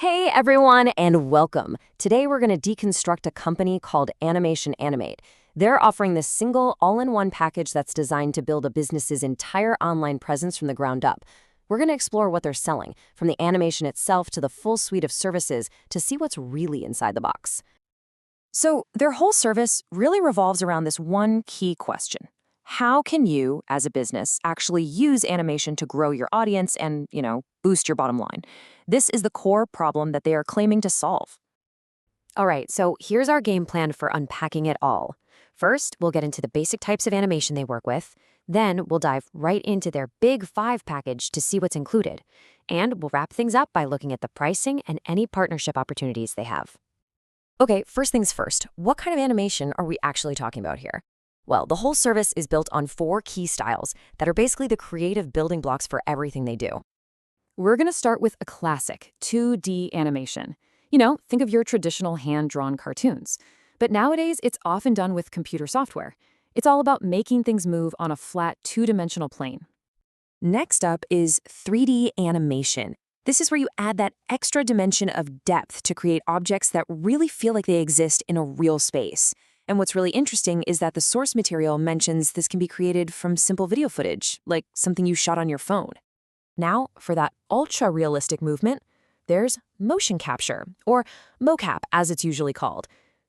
Hey everyone, and welcome. Today we're going to deconstruct a company called Animate. They're offering this single, all-in-one package that's designed to build a business's entire online presence from the ground up. We're going to explore what they're selling, from the animation itself to the full suite of services, to see what's really inside the box. So, their whole service really revolves around this one key question. How can you, as a business, actually use animation to grow your audience and, boost your bottom line? This is the core problem that they are claiming to solve. All right, so here's our game plan for unpacking it all. First, we'll get into the basic types of animation they work with. Then, we'll dive right into their Big Five package to see what's included. And we'll wrap things up by looking at the pricing and any partnership opportunities they have. Okay, first things first, what kind of animation are we actually talking about here? Well, the whole service is built on 4 key styles that are basically the creative building blocks for everything they do. We're going to start with a classic, 2D animation. Think of your traditional hand-drawn cartoons. But nowadays, it's often done with computer software. It's all about making things move on a flat, two-dimensional plane. Next up is 3D animation. This is where you add that extra dimension of depth to create objects that really feel like they exist in a real space. And what's really interesting is that the source material mentions this can be created from simple video footage, like something you shot on your phone. Now, for that ultra-realistic movement, there's motion capture, or mocap as it's usually called.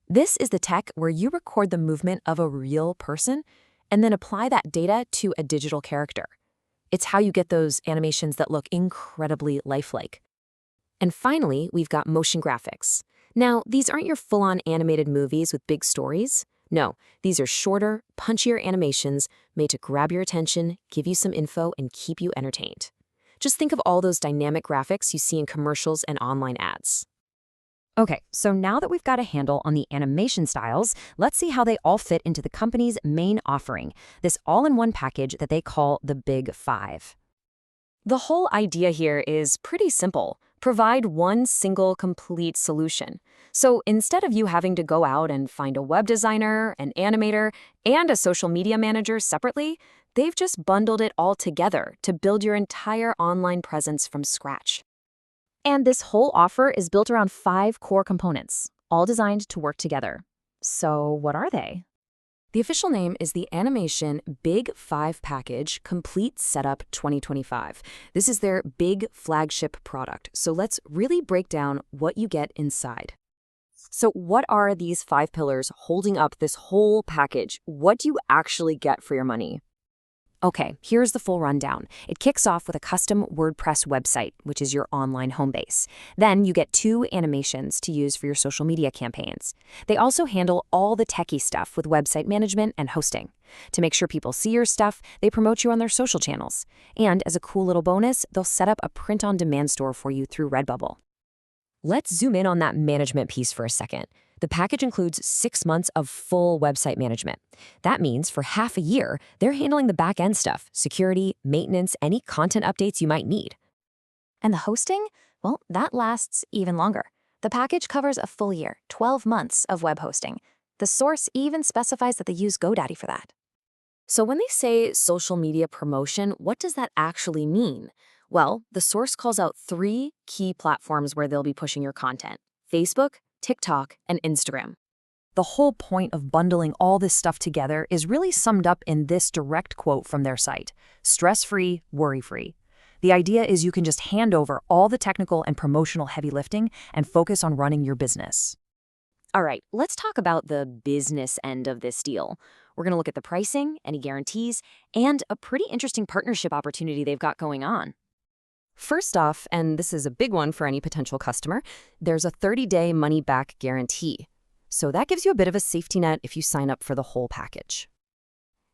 This is the tech where you record the movement of a real person and then apply that data to a digital character. It's how you get those animations that look incredibly lifelike. And finally, we've got motion graphics. Now, these aren't your full-on animated movies with big stories. No, these are shorter, punchier animations made to grab your attention, give you some info, and keep you entertained. Just think of all those dynamic graphics you see in commercials and online ads. Okay, so now that we've got a handle on the animation styles, let's see how they all fit into the company's main offering, this all-in-one package that they call the Big Five. The whole idea here is pretty simple. Provide one single complete solution. So instead of you having to go out and find a web designer, an animator, and a social media manager separately, they've just bundled it all together to build your entire online presence from scratch. And this whole offer is built around 5 core components, all designed to work together. So what are they? The official name is the Animation Big Five Package Complete Setup 2025. This is their big flagship product, so let's really break down what you get inside. So what are these 5 pillars holding up this whole package? What do you actually get for your money? Okay, here's the full rundown. It kicks off with a custom WordPress website, which is your online home base. Then you get 2 animations to use for your social media campaigns. They also handle all the techie stuff with website management and hosting. To make sure people see your stuff, they promote you on their social channels. And as a cool little bonus, they'll set up a print-on-demand store for you through Redbubble. Let's zoom in on that management piece for a second. The package includes 6 months of full website management. That means for half a year, they're handling the back-end stuff, security, maintenance, any content updates you might need. And the hosting? Well, that lasts even longer. The package covers a full year, 12 months of web hosting. The source even specifies that they use GoDaddy for that. So when they say social media promotion, what does that actually mean? Well, the source calls out 3 key platforms where they'll be pushing your content: Facebook, TikTok, and Instagram. The whole point of bundling all this stuff together is really summed up in this direct quote from their site: stress-free, worry-free. The idea is you can just hand over all the technical and promotional heavy lifting and focus on running your business. All right, let's talk about the business end of this deal. We're going to look at the pricing, any guarantees, and a pretty interesting partnership opportunity they've got going on. First off, and this is a big one for any potential customer, there's a 30-day money-back guarantee. So that gives you a bit of a safety net if you sign up for the whole package.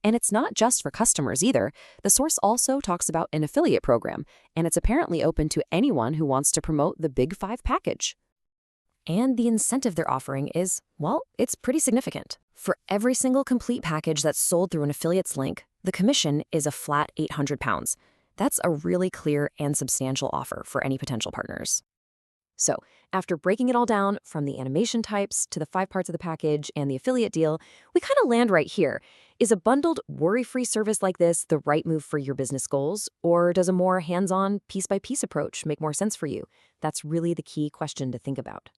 And it's not just for customers either. The source also talks about an affiliate program, and it's apparently open to anyone who wants to promote the Big Five package. And the incentive they're offering is, well, it's pretty significant. For every single complete package that's sold through an affiliate's link, the commission is a flat £800. That's a really clear and substantial offer for any potential partners. So, after breaking it all down from the animation types to the 5 parts of the package and the affiliate deal, we kind of land right here. Is a bundled, worry-free service like this the right move for your business goals, or does a more hands-on, piece-by-piece approach make more sense for you? That's really the key question to think about.